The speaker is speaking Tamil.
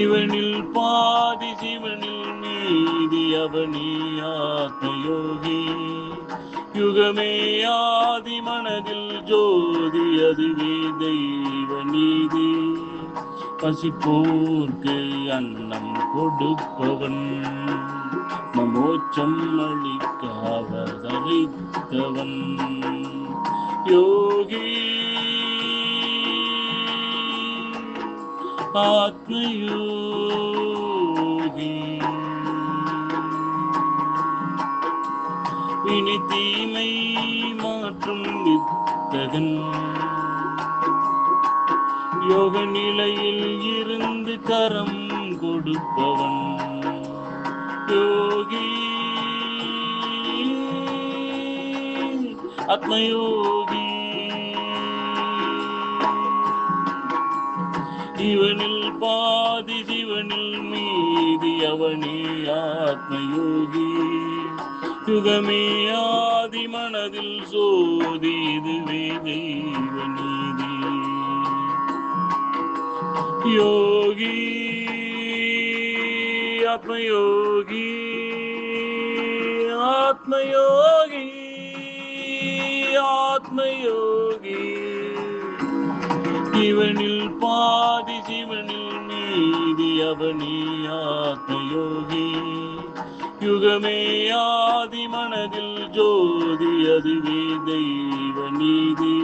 இவனில் பாதி சிவனில் மீதி அவனி ஆத்மயோகி. யுகமே ஆதி மனதில் ஜோதி அதுவே தெய்வ நீதி. பசிப்போர்க்கு அன்னம் கொடுப்பவன் மோட்சம் அளிக்க அவதரித்தவன் யோகி. ஆத்மயோகி வினை தீமை மாற்றும் வித்தகன். யோக நிலையில் இருந்து கரம் கொடுப்பவன் யோகி. ஆத்மயோகி இவனில் பாதி சிவனில் மீதி அவனே ஆத்மயோகி. யுகமே ஆதி மனதில் சோதி இதுவே தெய்வ நீதி. யோகி ஆத்மயோகி ஆத்மயோகி ஆத்மயோகி இவனில் பாதி சிவனில் மீதி அவனி ஆத்மயோகி. யுகமே ஆதி மனதில் ஜோதி அதுவே தெய்வ நீதி.